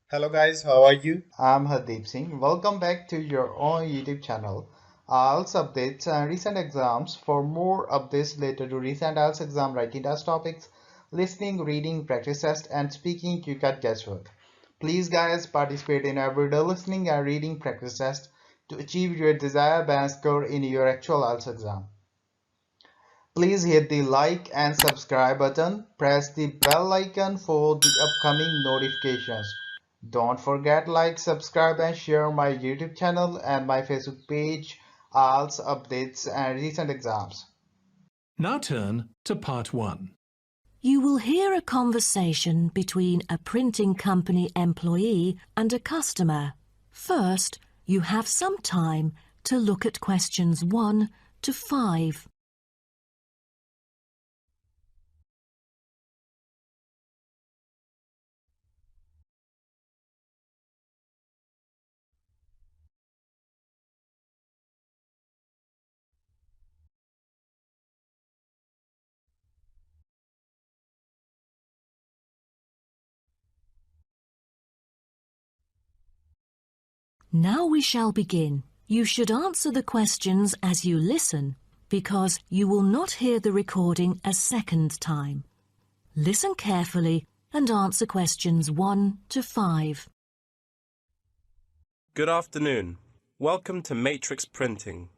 Hello guys, how are you? I'm Hardeep Singh. Welcome back to your own YouTube channel. IELTS updates and recent exams. For more updates related to recent IELTS exam writing test topics, listening, reading, practice test, and speaking, you got guesswork. Please, guys, participate in everyday listening and reading practice test to achieve your desired band score in your actual IELTS exam. Please hit the like and subscribe button. Press the bell icon for the upcoming notifications. Don't forget like, subscribe and share my YouTube channel and my Facebook page, IELTS updates and recent exams. Now turn to part 1. You will hear a conversation between a printing company employee and a customer. First, you have some time to look at questions 1 to 5. Now we shall begin. You should answer the questions as you listen, because you will not hear the recording a second time. Listen carefully and answer questions 1 to 5. Good afternoon. Welcome to Matrix Printing.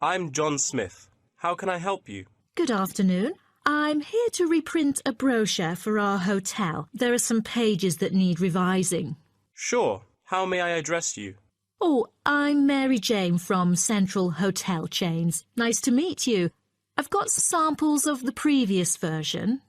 I'm John Smith. How can I help you? Good afternoon. I'm here to reprint a brochure for our hotel. There are some pages that need revising. Sure. How may I address you? Oh, I'm Mary Jane from Central Hotel Chains. Nice to meet you. I've got samples of the previous version.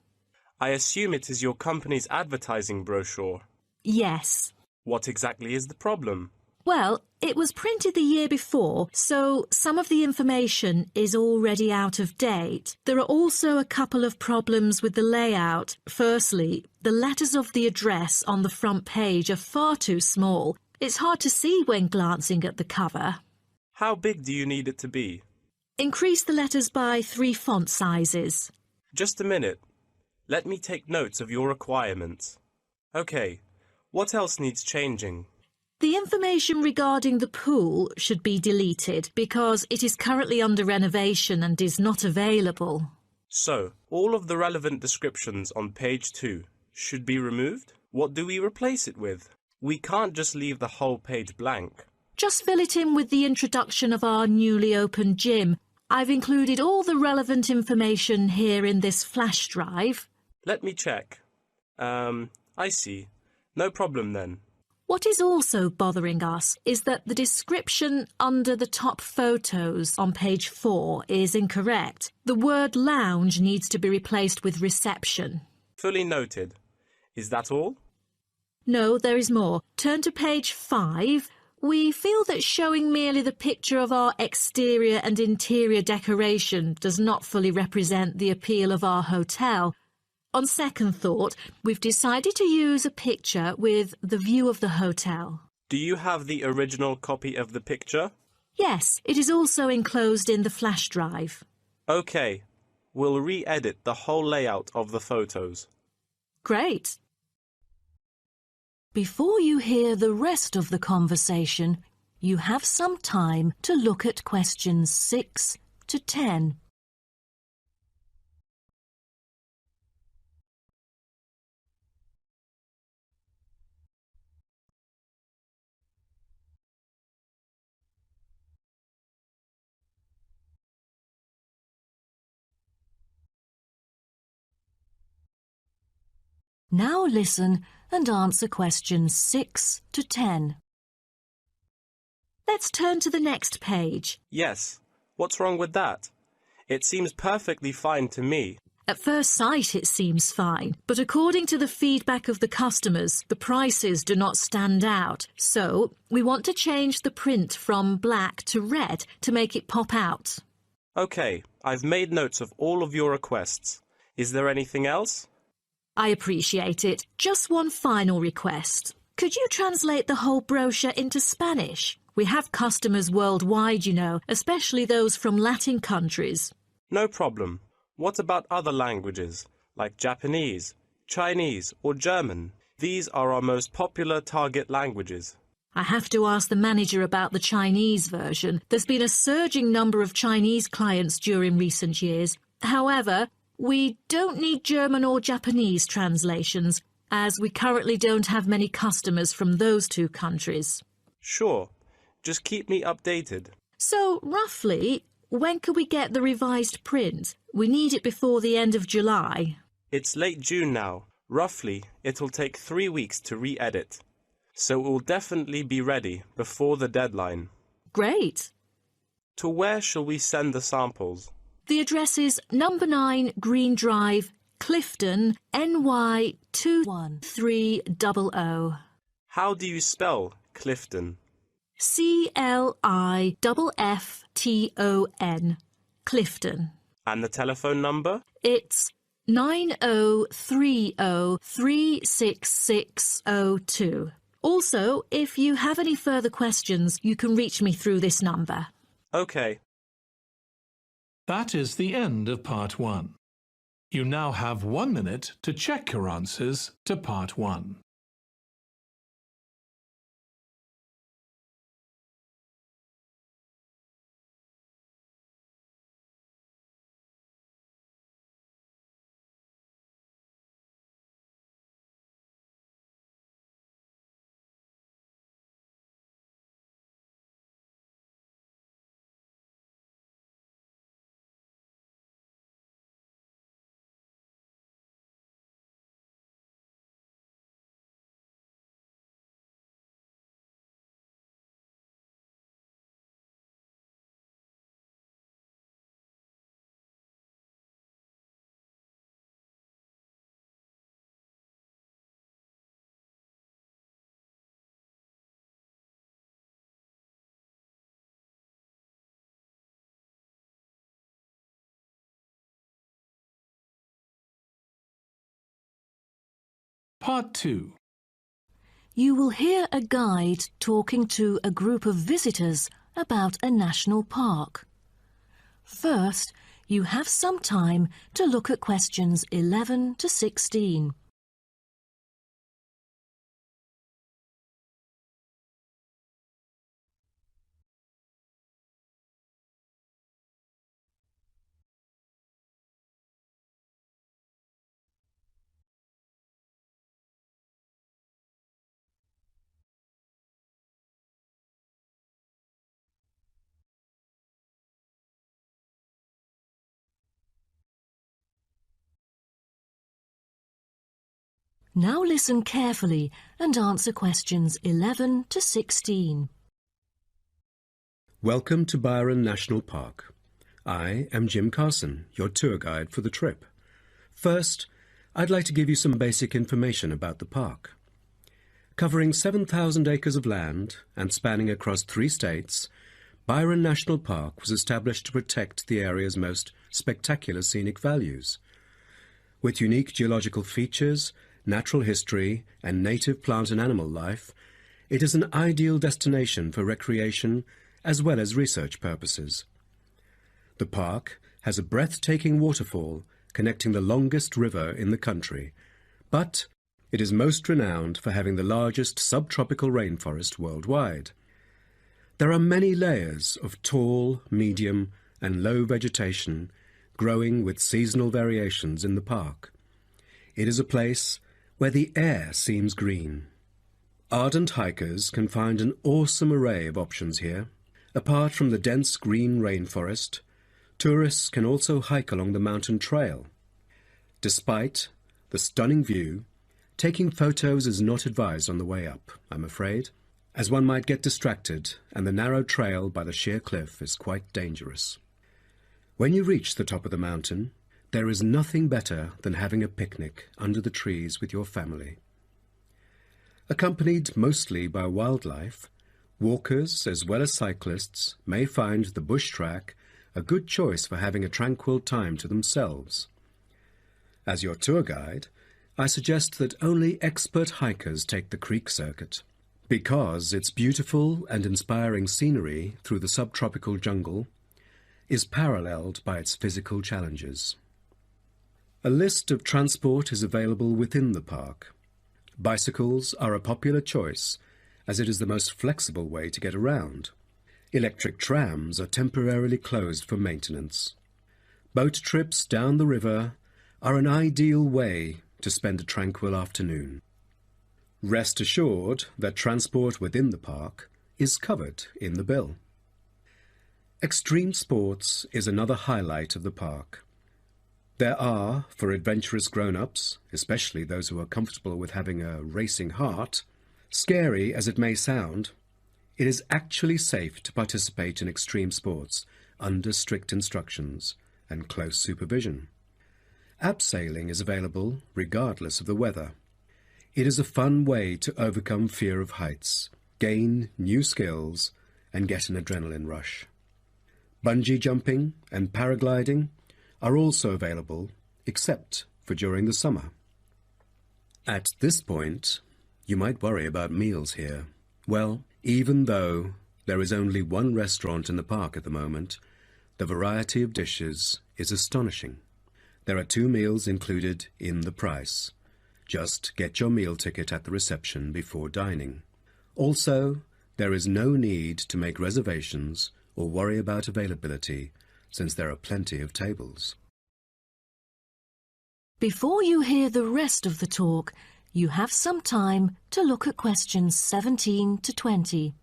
I assume it is your company's advertising brochure. Yes. What exactly is the problem? Well, it was printed the year before, so some of the information is already out of date. There are also a couple of problems with the layout. Firstly, the letters of the address on the front page are far too small. It's hard to see when glancing at the cover. How big do you need it to be? Increase the letters by 3 font sizes. Just a minute. Let me take notes of your requirements. Okay. What else needs changing? The information regarding the pool should be deleted because it is currently under renovation and is not available. So, all of the relevant descriptions on page 2 should be removed? What do we replace it with? We can't just leave the whole page blank. Just fill it in with the introduction of our newly opened gym. I've included all the relevant information here in this flash drive. Let me check. I see. No problem then. What is also bothering us is that the description under the top photos on page 4 is incorrect. The word lounge needs to be replaced with reception. Fully noted. Is that all? No, there is more. Turn to page 5. We feel that showing merely the picture of our exterior and interior decoration does not fully represent the appeal of our hotel. On second thought, we've decided to use a picture with the view of the hotel. Do you have the original copy of the picture? Yes, it is also enclosed in the flash drive. Okay. We'll re-edit the whole layout of the photos. Great. Before you hear the rest of the conversation, you have some time to look at questions 6 to 10. Now listen and answer questions 6 to 10. Let's turn to the next page. Yes. What's wrong with that? It seems perfectly fine to me. At first sight, it seems fine, but according to the feedback of the customers, the prices do not stand out. So, we want to change the print from black to red to make it pop out. Okay, I've made notes of all of your requests. Is there anything else? I appreciate it. Just one final request. Could you translate the whole brochure into Spanish? We have customers worldwide, you know, especially those from Latin countries. No problem. What about other languages, like Japanese, Chinese or German? These are our most popular target languages. I have to ask the manager about the Chinese version. There's been a surging number of Chinese clients during recent years. However, we don't need German or Japanese translations, as we currently don't have many customers from those two countries. Sure, just keep me updated. So, roughly, when can we get the revised print? We need it before the end of July. It's late June now. Roughly, it'll take 3 weeks to re-edit. So it will definitely be ready before the deadline. Great. To where shall we send the samples? The address is number 9 Green Drive, Clifton, NY 21300. How do you spell Clifton? CLIFFTON, Clifton. And the telephone number? It's 9030366602. Also, if you have any further questions, you can reach me through this number. Okay. That is the end of Part 1. You now have 1 minute to check your answers to Part 1. Part 2. You will hear a guide talking to a group of visitors about a national park. First, you have some time to look at questions 11 to 16. Now listen carefully and answer questions 11 to 16. Welcome to Byron National Park. I am Jim Carson, your tour guide for the trip. First, I'd like to give you some basic information about the park. Covering 7,000 acres of land and spanning across 3 states, Byron National Park was established to protect the area's most spectacular scenic values. With unique geological features, natural history, and native plant and animal life, it is an ideal destination for recreation as well as research purposes. The park has a breathtaking waterfall connecting the longest river in the country, but it is most renowned for having the largest subtropical rainforest worldwide. There are many layers of tall, medium, and low vegetation growing with seasonal variations in the park. It is a place where the air seems green. Ardent hikers can find an awesome array of options here. Apart from the dense green rainforest, tourists can also hike along the mountain trail. Despite the stunning view, taking photos is not advised on the way up, I'm afraid, as one might get distracted and the narrow trail by the sheer cliff is quite dangerous. When you reach the top of the mountain, there is nothing better than having a picnic under the trees with your family. Accompanied mostly by wildlife, walkers as well as cyclists may find the bush track a good choice for having a tranquil time to themselves. As your tour guide, I suggest that only expert hikers take the creek circuit, because its beautiful and inspiring scenery through the subtropical jungle is paralleled by its physical challenges. A list of transport is available within the park. Bicycles are a popular choice as it is the most flexible way to get around. Electric trams are temporarily closed for maintenance. Boat trips down the river are an ideal way to spend a tranquil afternoon. Rest assured that transport within the park is covered in the bill. Extreme sports is another highlight of the park. There are, for adventurous grown-ups, especially those who are comfortable with having a racing heart, scary as it may sound, it is actually safe to participate in extreme sports under strict instructions and close supervision. Abseiling is available regardless of the weather. It is a fun way to overcome fear of heights, gain new skills, and get an adrenaline rush. Bungee jumping and paragliding are also available, except for during the summer. At this point, you might worry about meals here. Well, even though there is only one restaurant in the park at the moment, the variety of dishes is astonishing. There are 2 meals included in the price. Just get your meal ticket at the reception before dining. Also, there is no need to make reservations or worry about availability, since there are plenty of tables. Before you hear the rest of the talk, you have some time to look at questions 17 to 20.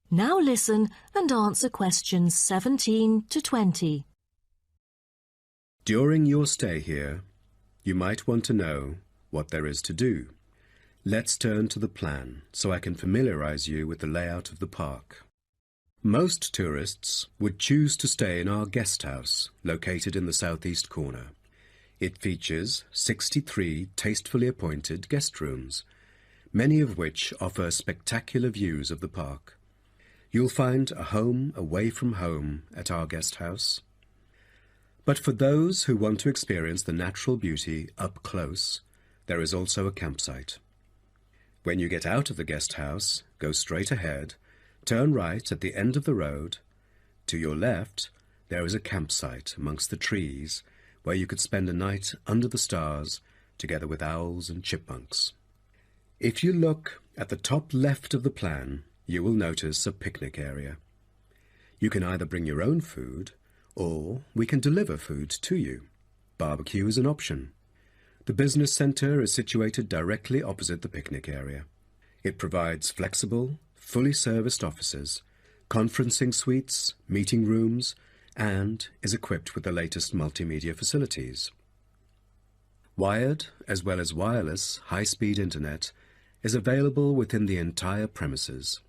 Now listen and answer questions 17 to 20. During your stay here, you might want to know what there is to do. Let's turn to the plan so I can familiarize you with the layout of the park. Most tourists would choose to stay in our guest house, located in the southeast corner. It features 63 tastefully appointed guest rooms, many of which offer spectacular views of the park. You'll find a home away from home at our guest house. But for those who want to experience the natural beauty up close, there is also a campsite. When you get out of the guest house, go straight ahead, turn right at the end of the road. To your left, there is a campsite amongst the trees where you could spend a night under the stars together with owls and chipmunks. If you look at the top left of the plan, you will notice a picnic area. You can either bring your own food, or we can deliver food to you. Barbecue is an option. The business centre is situated directly opposite the picnic area. It provides flexible, fully serviced offices, conferencing suites, meeting rooms, and is equipped with the latest multimedia facilities. Wired, as well as wireless, high-speed internet is available within the entire premises.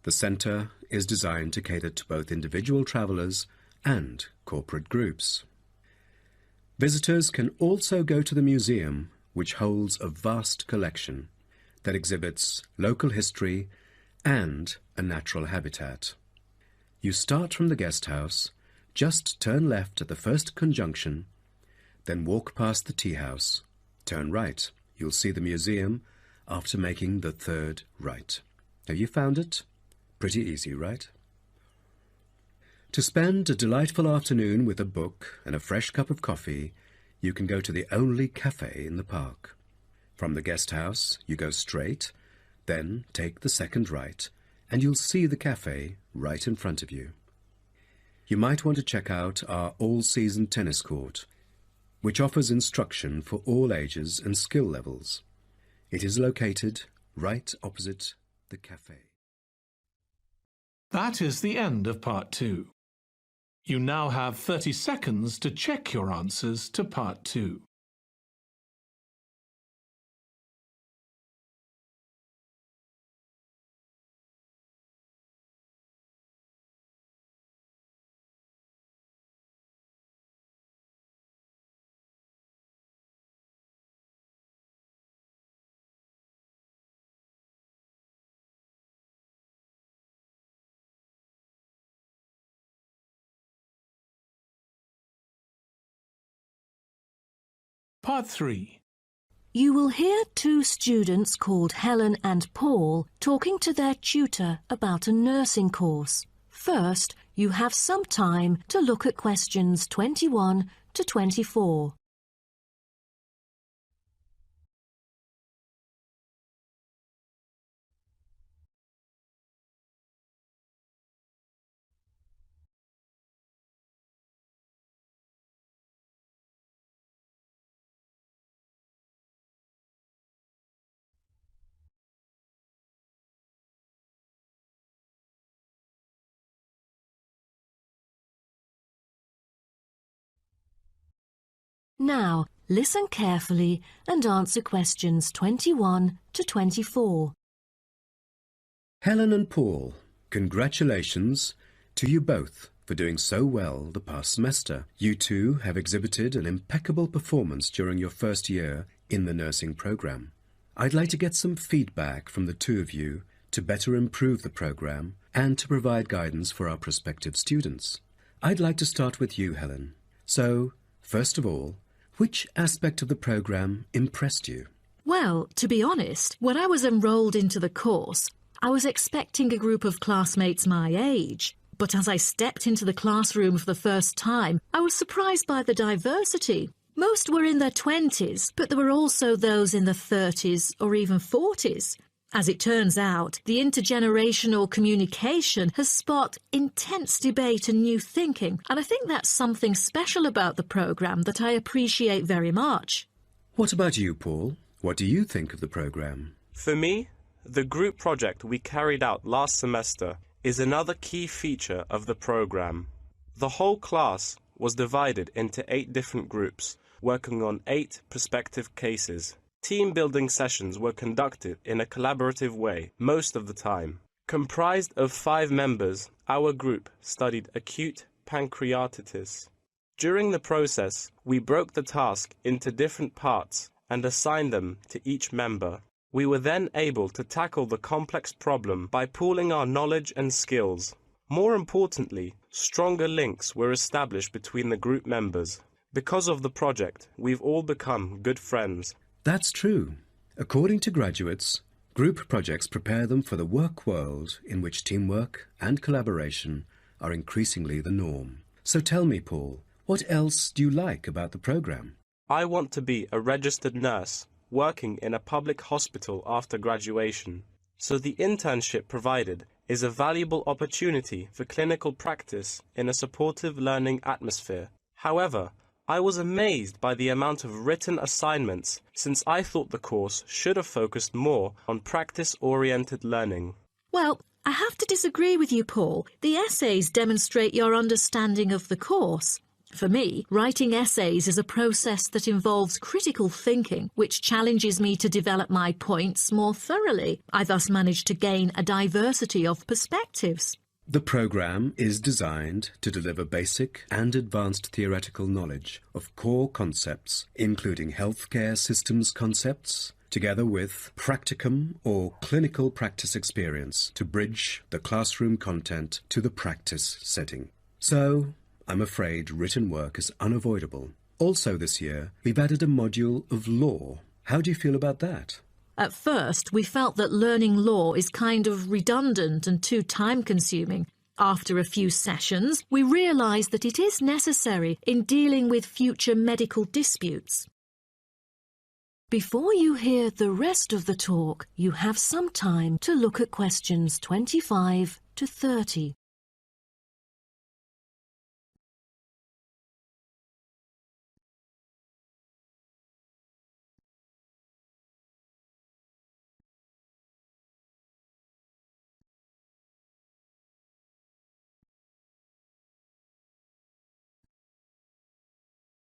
The centre is designed to cater to both individual travellers and corporate groups. Visitors can also go to the museum, which holds a vast collection that exhibits local history and a natural habitat. You start from the guest house, just turn left at the first conjunction, then walk past the tea house, turn right. You'll see the museum after making the third right. Have you found it? Pretty easy, right? To spend a delightful afternoon with a book and a fresh cup of coffee, you can go to the only cafe in the park. From the guest house, you go straight, then take the second right, and you'll see the cafe right in front of you. You might want to check out our all-season tennis court, which offers instruction for all ages and skill levels. It is located right opposite the cafe. That is the end of Part 2. You now have 30 seconds to check your answers to Part 2. Part 3. You will hear two students called Helen and Paul talking to their tutor about a nursing course. First, you have some time to look at questions 21 to 24. Now, listen carefully and answer questions 21 to 24. Helen and Paul, congratulations to you both for doing so well the past semester. You two have exhibited an impeccable performance during your first year in the nursing program. I'd like to get some feedback from the two of you to better improve the program and to provide guidance for our prospective students. I'd like to start with you, Helen. So, first of all, which aspect of the program impressed you? Well, to be honest, when I was enrolled into the course, I was expecting a group of classmates my age. But as I stepped into the classroom for the first time, I was surprised by the diversity. Most were in their 20s, but there were also those in the 30s or even 40s. As it turns out, the intergenerational communication has sparked intense debate and new thinking, and I think that's something special about the programme that I appreciate very much. What about you, Paul? What do you think of the program? For me, the group project we carried out last semester is another key feature of the program. The whole class was divided into 8 different groups, working on 8 prospective cases. Team-building sessions were conducted in a collaborative way most of the time. Comprised of 5 members, our group studied acute pancreatitis. During the process, we broke the task into different parts and assigned them to each member. We were then able to tackle the complex problem by pooling our knowledge and skills. More importantly, stronger links were established between the group members. Because of the project, we've all become good friends. That's true. According to graduates, group projects prepare them for the work world in which teamwork and collaboration are increasingly the norm. So tell me, Paul, what else do you like about the program? I want to be a registered nurse, working in a public hospital after graduation. So the internship provided is a valuable opportunity for clinical practice in a supportive learning atmosphere. However, I was amazed by the amount of written assignments, since I thought the course should have focused more on practice-oriented learning. Well, I have to disagree with you, Paul. The essays demonstrate your understanding of the course. For me, writing essays is a process that involves critical thinking, which challenges me to develop my points more thoroughly. I thus managed to gain a diversity of perspectives. The program is designed to deliver basic and advanced theoretical knowledge of core concepts, including healthcare systems concepts, together with practicum or clinical practice experience to bridge the classroom content to the practice setting. So, I'm afraid written work is unavoidable. Also this year, we've added a module of law. How do you feel about that? At first, we felt that learning law is kind of redundant and too time-consuming. After a few sessions, we realised that it is necessary in dealing with future medical disputes. Before you hear the rest of the talk, you have some time to look at questions 25 to 30.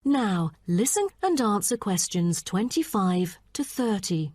Now, listen and answer questions 25 to 30.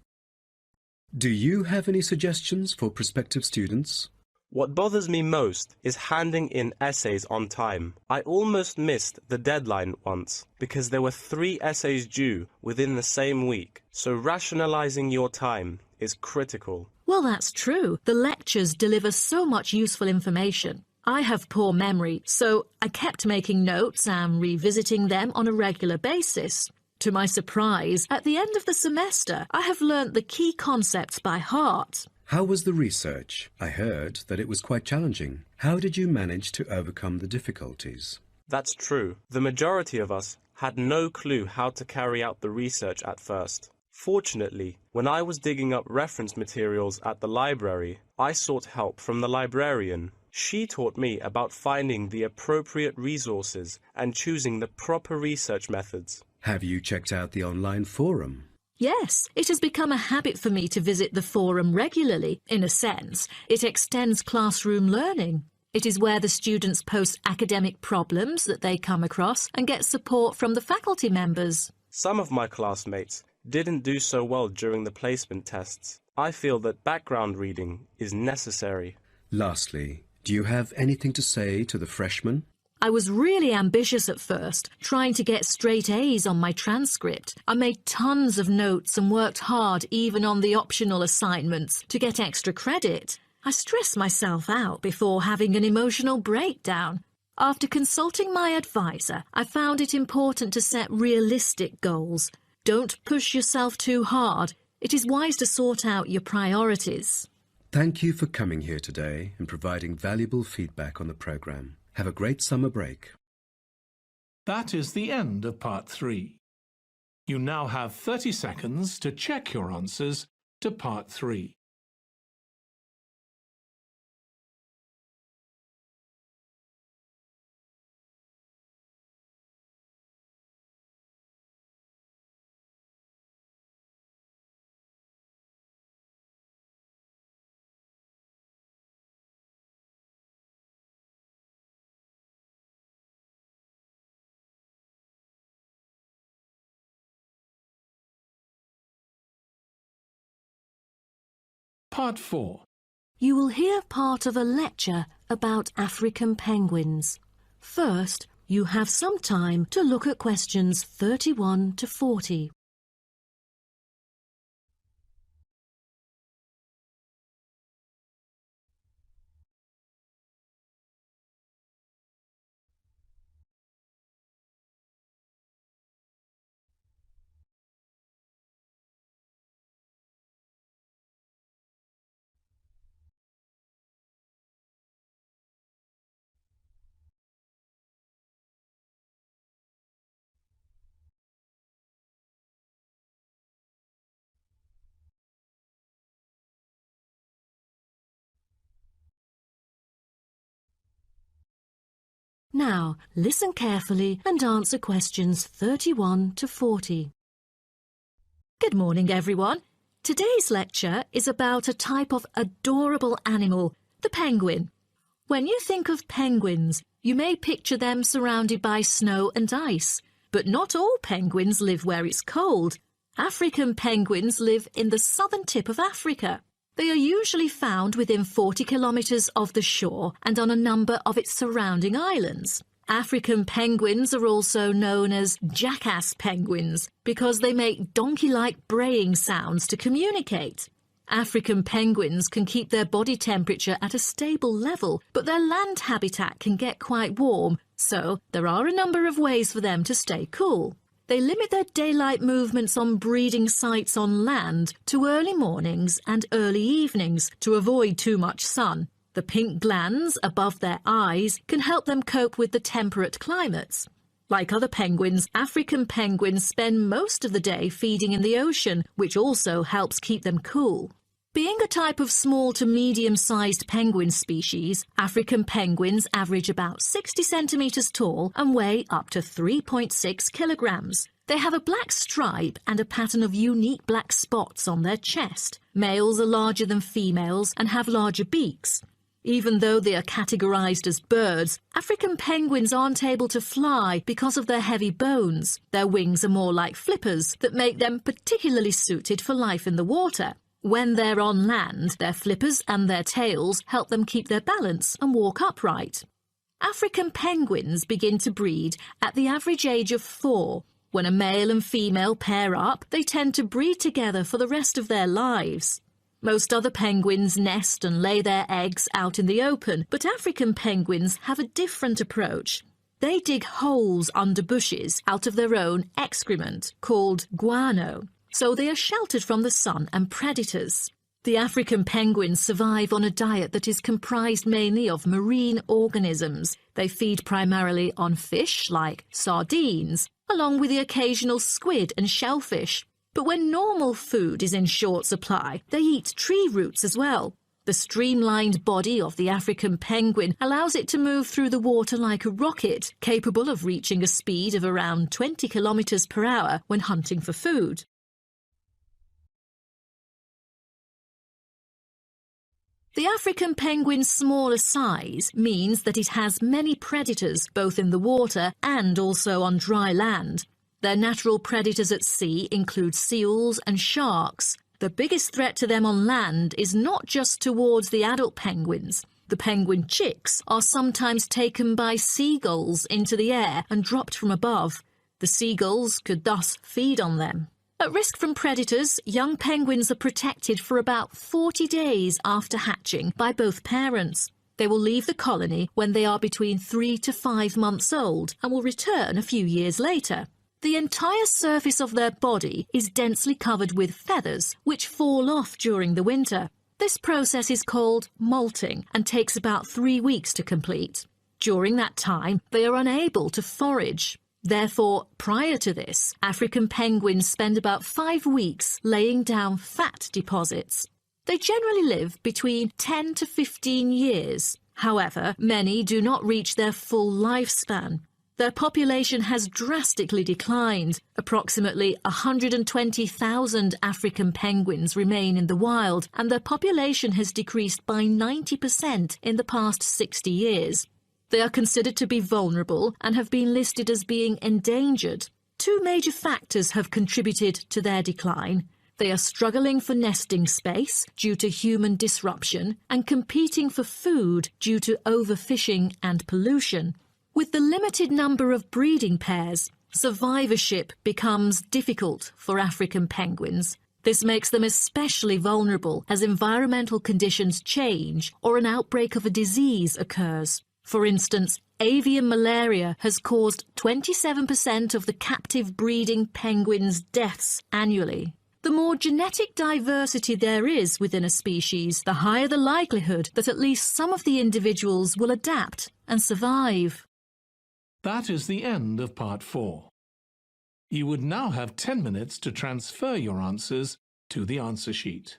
Do you have any suggestions for prospective students? What bothers me most is handing in essays on time. I almost missed the deadline once because there were 3 essays due within the same week, so rationalizing your time is critical. Well, that's true. The lectures deliver so much useful information. I have poor memory, so I kept making notes and revisiting them on a regular basis. To my surprise, at the end of the semester, I have learnt the key concepts by heart. How was the research? I heard that it was quite challenging. How did you manage to overcome the difficulties? That's true. The majority of us had no clue how to carry out the research at first. Fortunately, when I was digging up reference materials at the library, I sought help from the librarian. She taught me about finding the appropriate resources and choosing the proper research methods. Have you checked out the online forum? Yes, it has become a habit for me to visit the forum regularly. In a sense, it extends classroom learning. It is where the students post academic problems that they come across and get support from the faculty members. Some of my classmates didn't do so well during the placement tests. I feel that background reading is necessary. Lastly, do you have anything to say to the freshmen? I was really ambitious at first, trying to get straight A's on my transcript. I made tons of notes and worked hard even on the optional assignments to get extra credit. I stressed myself out before having an emotional breakdown. After consulting my advisor, I found it important to set realistic goals. Don't push yourself too hard. It is wise to sort out your priorities. Thank you for coming here today and providing valuable feedback on the program. Have a great summer break. That is the end of Part 3. You now have 30 seconds to check your answers to Part 3. Part 4. You will hear part of a lecture about African penguins. First, you have some time to look at questions 31 to 40. Now, listen carefully and answer questions 31 to 40. Good morning, everyone. Today's lecture is about a type of adorable animal, the penguin. When you think of penguins, you may picture them surrounded by snow and ice. But not all penguins live where it's cold. African penguins live in the southern tip of Africa. They are usually found within 40 kilometres of the shore and on a number of its surrounding islands. African penguins are also known as jackass penguins because they make donkey-like braying sounds to communicate. African penguins can keep their body temperature at a stable level, but their land habitat can get quite warm, so there are a number of ways for them to stay cool. They limit their daylight movements on breeding sites on land to early mornings and early evenings to avoid too much sun. The pink glands above their eyes can help them cope with the temperate climates. Like other penguins, African penguins spend most of the day feeding in the ocean, which also helps keep them cool. Being a type of small to medium-sized penguin species, African penguins average about 60 centimetres tall and weigh up to 3.6 kilograms. They have a black stripe and a pattern of unique black spots on their chest. Males are larger than females and have larger beaks. Even though they are categorized as birds, African penguins aren't able to fly because of their heavy bones. Their wings are more like flippers that make them particularly suited for life in the water. When they're on land, their flippers and their tails help them keep their balance and walk upright. African penguins begin to breed at the average age of 4. When a male and female pair up, they tend to breed together for the rest of their lives. Most other penguins nest and lay their eggs out in the open, but African penguins have a different approach. They dig holes under bushes out of their own excrement, called guano, so they are sheltered from the sun and predators. The African penguins survive on a diet that is comprised mainly of marine organisms. They feed primarily on fish like sardines, along with the occasional squid and shellfish. But when normal food is in short supply, they eat tree roots as well. The streamlined body of the African penguin allows it to move through the water like a rocket, capable of reaching a speed of around 20 kilometers per hour when hunting for food. The African penguin's smaller size means that it has many predators both in the water and also on dry land. Their natural predators at sea include seals and sharks. The biggest threat to them on land is not just towards the adult penguins. The penguin chicks are sometimes taken by seagulls into the air and dropped from above. The seagulls could thus feed on them. At risk from predators, young penguins are protected for about 40 days after hatching by both parents. They will leave the colony when they are between 3 to 5 months old and will return a few years later. The entire surface of their body is densely covered with feathers, which fall off during the winter. This process is called molting and takes about 3 weeks to complete. During that time, they are unable to forage. Therefore, prior to this, African penguins spend about 5 weeks laying down fat deposits. They generally live between 10 to 15 years. However, many do not reach their full lifespan. Their population has drastically declined. Approximately 120,000 African penguins remain in the wild, and their population has decreased by 90% in the past 60 years. They are considered to be vulnerable and have been listed as being endangered. 2 major factors have contributed to their decline. They are struggling for nesting space due to human disruption and competing for food due to overfishing and pollution. With the limited number of breeding pairs, survivorship becomes difficult for African penguins. This makes them especially vulnerable as environmental conditions change or an outbreak of a disease occurs. For instance, avian malaria has caused 27% of the captive breeding penguins' deaths annually. The more genetic diversity there is within a species, the higher the likelihood that at least some of the individuals will adapt and survive. That is the end of part 4. You would now have 10 minutes to transfer your answers to the answer sheet.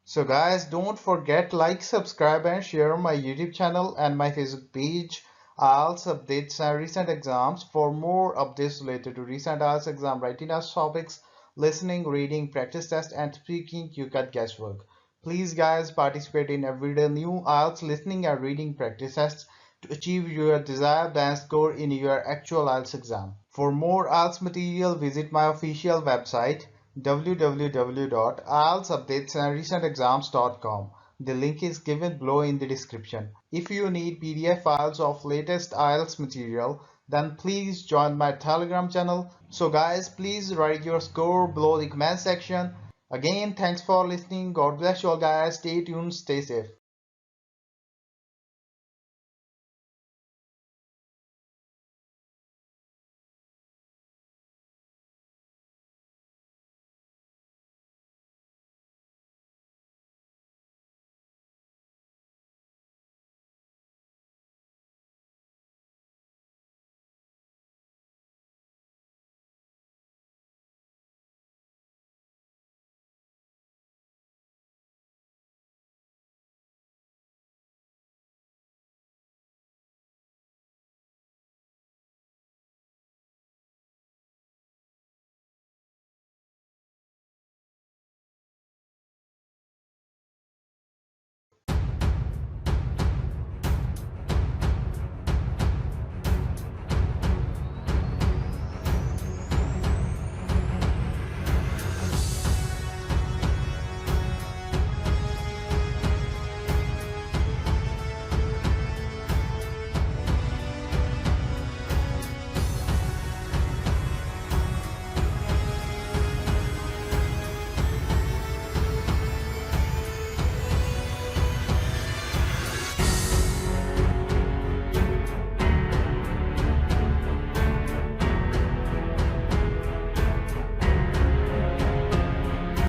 So guys, don't forget like, subscribe and share my YouTube channel and my Facebook page. IELTS updates and recent exams. For more updates related to recent IELTS exam writing test topics, listening, reading, practice test and speaking, you got guesswork. Please guys, participate in everyday new IELTS listening and reading practice tests to achieve your desired band score in your actual IELTS exam. For more IELTS material, visit my official website www.ieltsupdatesandrecentexams.com. The link is given below in the description. If you need PDF files of latest IELTS material, then please join my Telegram channel. So guys, please write your score below the comment section. Again, thanks for listening. God bless you all guys. Stay tuned, stay safe.